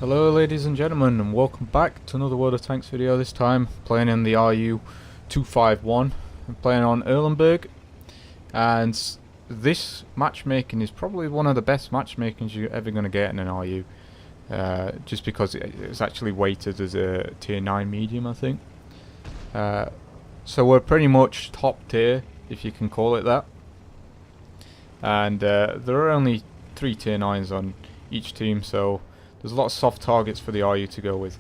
Hello ladies and gentlemen, and welcome back to another World of Tanks video. This time playing in the RU-251. I'm playing on Erlenberg, and this matchmaking is probably one of the best matchmakings you're ever going to get in an RU, just because it's actually weighted as a tier 9 medium, I think. So we're pretty much top tier, if you can call it that, and there are only 3 tier 9s on each team, so there's a lot of soft targets for the RU to go with.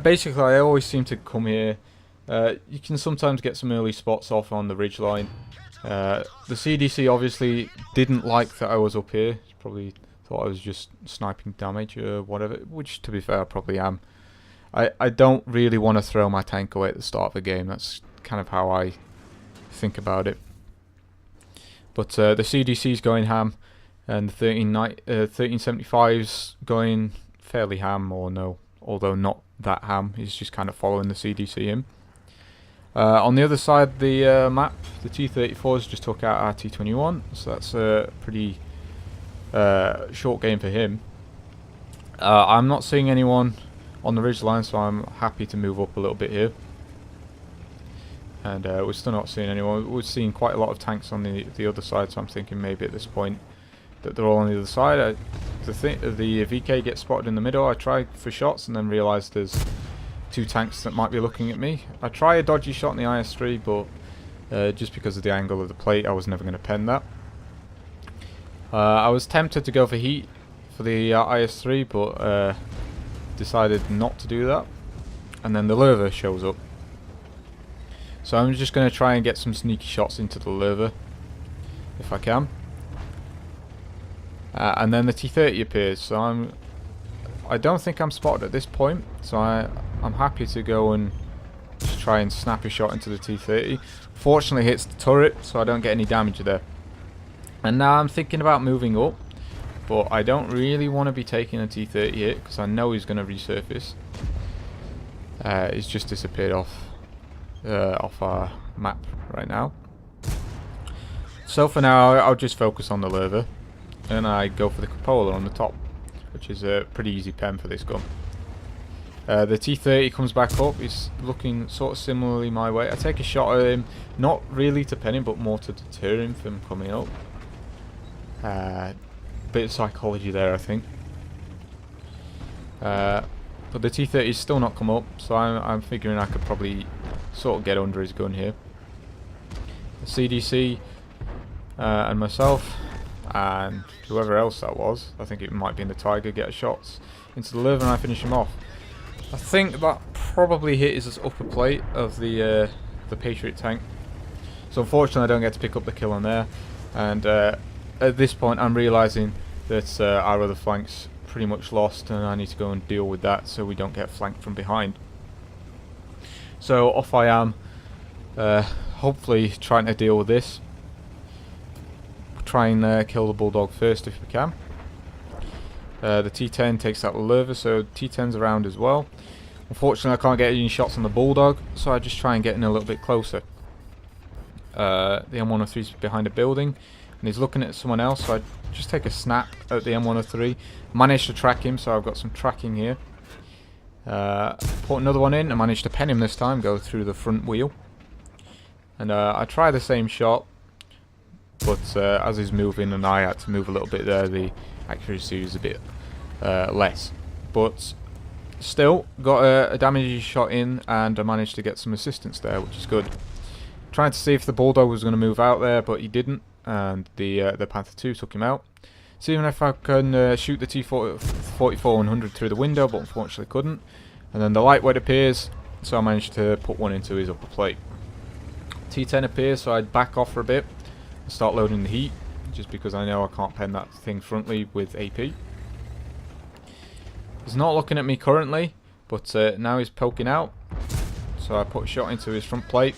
Basically, I always seem to come here. You can sometimes get some early spots off on the ridgeline. The CDC obviously didn't like that I was up here. He probably thought I was just sniping damage or whatever, which to be fair I probably am. I don't really want to throw my tank away at the start of the game. That's kind of how I think about it. But the CDC's going ham, and the 1375's going fairly ham, or no, although not that ham. He's just kind of following the CDC in. On the other side of the map, the T-34's just took out our T-21, so that's a pretty short game for him. I'm not seeing anyone on the ridgeline, so I'm happy to move up a little bit here. And we're still not seeing anyone. We're seeing quite a lot of tanks on the other side, so I'm thinking maybe at this point that they're all on the other side. The VK gets spotted in the middle. I try for shots and then realise there's 2 tanks that might be looking at me. I try a dodgy shot in the IS-3, but just because of the angle of the plate, I was never going to pen that. I was tempted to go for heat for the IS-3, but decided not to do that. And then the lurver shows up. So I'm just going to try and get some sneaky shots into the lurver, if I can. And then the T-30 appears, so I don't think I'm spotted at this point, so I'm happy to go and just try and snap a shot into the T-30. Fortunately hits the turret, so I don't get any damage there. And now I'm thinking about moving up, but I don't really want to be taking a T-30 hit, because I know he's going to resurface. He's just disappeared off our map right now. So for now, I'll just focus on the lurver. And I go for the cupola on the top, which is a pretty easy pen for this gun. The T-30 comes back up. He's looking sort of similarly my way. I take a shot at him, not really to pen him, but more to deter him from coming up. Bit of psychology there, I think. But the T-30's still not come up, so I'm figuring I could probably sort of get under his gun here. The CDC and myself, and whoever else that was, I think it might be in the Tiger, get shots into the liver and I finish him off. I think that probably hit his upper plate of the Patriot tank. So unfortunately I don't get to pick up the kill on there, and at this point I'm realising that our other flank's pretty much lost, and I need to go and deal with that so we don't get flanked from behind. So off I am, hopefully trying to deal with this. Try and kill the Bulldog first if we can. The T10 takes out the lurver, so T10's around as well. Unfortunately I can't get any shots on the Bulldog, so I just try and get in a little bit closer. The M103's behind a building and he's looking at someone else, so I just take a snap at the M103. Managed to track him, so I've got some tracking here. Put another one in and managed to pen him this time, go through the front wheel. And I try the same shot, but as he's moving and I had to move a little bit there, the accuracy was a bit less. But still, got a damage shot in and I managed to get some assistance there, which is good. Trying to see if the Bulldog was going to move out there, but he didn't, and the Panther 2 took him out. Seeing if I can shoot the T-44-100 through the window, but unfortunately couldn't. And then the lightweight appears, so I managed to put one into his upper plate. T-10 appears, so I'd back off for a bit. Start loading the heat, just because I know I can't pen that thing frontally with AP. He's not looking at me currently, but now he's poking out, so I put a shot into his front plate.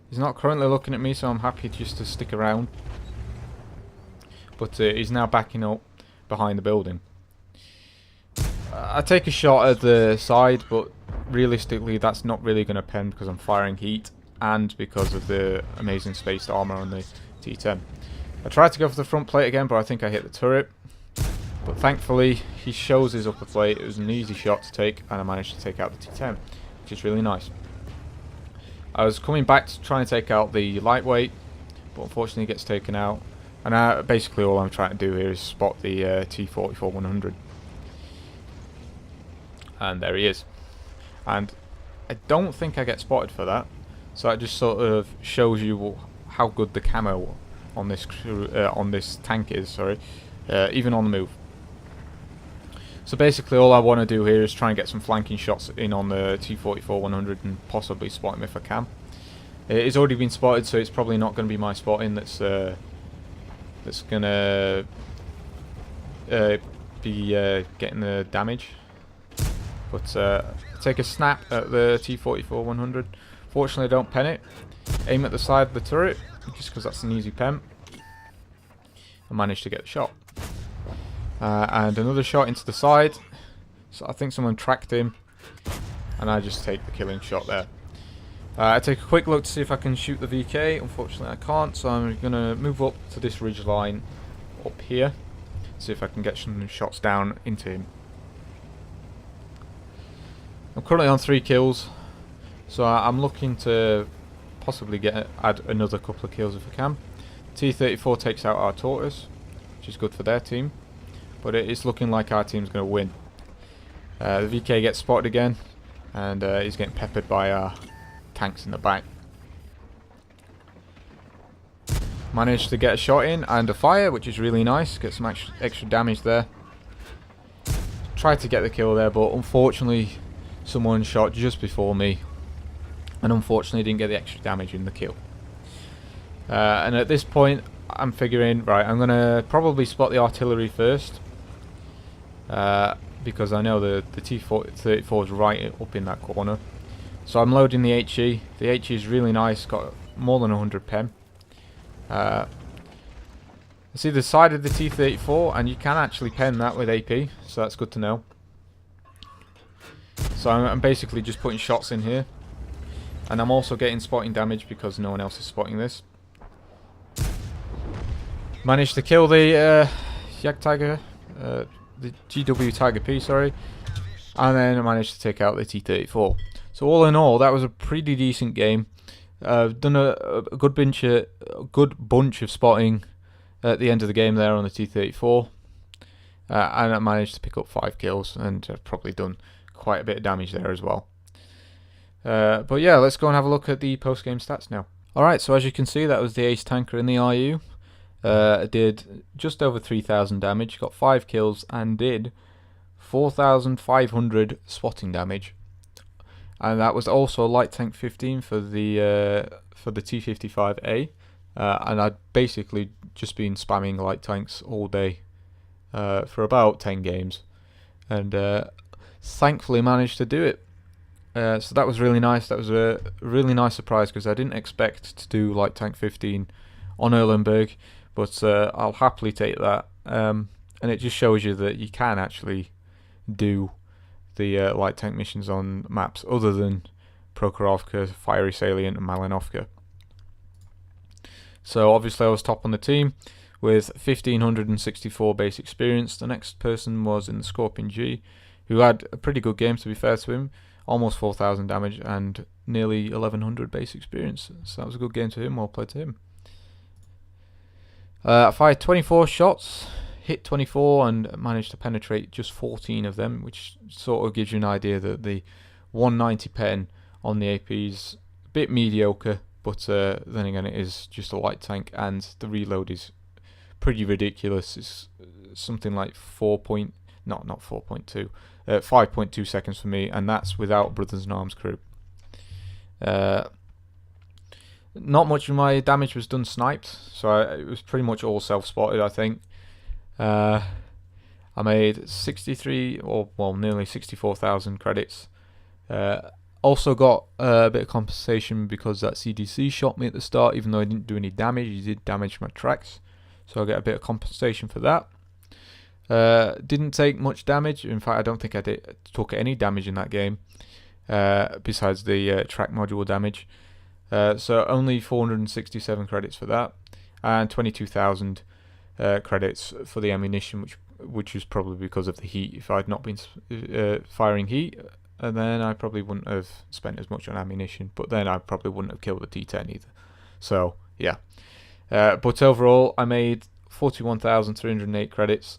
He's not currently looking at me, so I'm happy just to stick around. But he's now backing up behind the building. I take a shot at the side, but realistically that's not really going to pen because I'm firing heat, and because of the amazing spaced armor on the T10. I tried to go for the front plate again, but I think I hit the turret. But thankfully, he shows his upper plate. It was an easy shot to take, and I managed to take out the T10, which is really nice. I was coming back to try and take out the lightweight, but unfortunately it gets taken out. And basically all I'm trying to do here is spot the T54-100. And there he is. And I don't think I get spotted for that. So that just sort of shows you how good the camo on this tank is, sorry, even on the move. So basically all I want to do here is try and get some flanking shots in on the T54-100 and possibly spot him if I can. It's already been spotted, so it's probably not going to be my spotting that's going to be getting the damage. But take a snap at the T54-100. Fortunately I don't pen it. Aim at the side of the turret, just because that's an easy pen. I managed to get the shot. And another shot into the side. So I think someone tracked him, and I just take the killing shot there. I take a quick look to see if I can shoot the VK. Unfortunately I can't, so I'm going to move up to this ridge line up here, see if I can get some shots down into him. I'm currently on 3 kills, so I'm looking to possibly add another couple of kills if I can. T-34 takes out our Tortoise, which is good for their team, but it is looking like our team's going to win. The VK gets spotted again, and he's getting peppered by our tanks in the back. Managed to get a shot in and a fire, which is really nice. Get some extra damage there. Tried to get the kill there, but unfortunately someone shot just before me, and unfortunately didn't get the extra damage in the kill. And at this point I'm figuring, right, I'm going to probably spot the artillery first, because I know the T-34 is right up in that corner. So I'm loading the HE. The HE is really nice, got more than 100 pen. I see the side of the T-34, and you can actually pen that with AP, so that's good to know. So I'm basically just putting shots in here, and I'm also getting spotting damage because no one else is spotting this. Managed to kill the Tiger, the GW Tiger P, sorry, and then I managed to take out the T-34. So all in all, that was a pretty decent game. I've done a good bunch of spotting at the end of the game there on the T-34, and I managed to pick up 5 kills, and I've probably done quite a bit of damage there as well. But yeah, let's go and have a look at the post-game stats now. Alright, so as you can see, that was the ace tanker in the RU. Did just over 3,000 damage, got 5 kills, and did 4,500 swatting damage. And that was also a light tank 15 for the T55A. And I'd basically just been spamming light tanks all day for about 10 games, and thankfully managed to do it. So that was really nice. That was a really nice surprise because I didn't expect to do light tank 15 on Erlenberg, but I'll happily take that. And it just shows you that you can actually do the light tank missions on maps other than Prokhorovka, Fiery Salient, and Malinovka. So obviously I was top on the team with 1,564 base experience. The next person was in the Scorpion G, who had a pretty good game, to be fair to him. Almost 4,000 damage and nearly 1,100 base experience. So that was a good game to him. Well played to him. I fired 24 shots, hit 24, and managed to penetrate just 14 of them, which sort of gives you an idea that the 190 pen on the AP is a bit mediocre, but then again it is just a light tank, and the reload is pretty ridiculous. It's something like 5.2 seconds for me, and that's without Brothers in Arms crew. Not much of my damage was done sniped, so it was pretty much all self-spotted, I think. I made 63, or well, nearly 64,000 credits. Also got a bit of compensation because that CDC shot me at the start, even though I didn't do any damage. He did damage my tracks, so I get a bit of compensation for that. Didn't take much damage. In fact, I don't think I took any damage in that game, besides the track module damage. So only 467 credits for that, and 22,000 credits for the ammunition, which which was probably because of the heat. If I'd not been firing heat, and then I probably wouldn't have spent as much on ammunition, but then I probably wouldn't have killed the T10 either. So yeah, but overall I made 41,308 credits,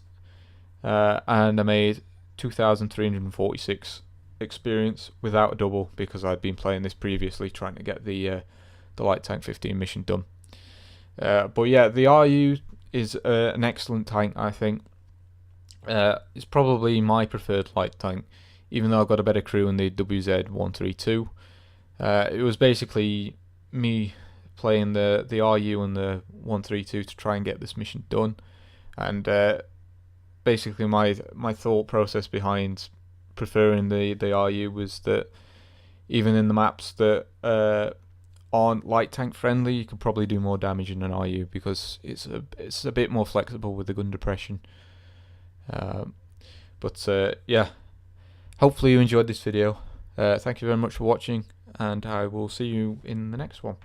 and I made 2,346 experience without a double, because I'd been playing this previously trying to get the light tank 15 mission done. But yeah, the RU is an excellent tank, I think. It's probably my preferred light tank, even though I've got a better crew in the WZ-132. It was basically me playing the RU and the 132 to try and get this mission done, and basically my thought process behind preferring the RU was that even in the maps that aren't light tank friendly, you could probably do more damage in an RU, because it's a bit more flexible with the gun depression. But yeah, hopefully you enjoyed this video. Thank you very much for watching, and I will see you in the next one.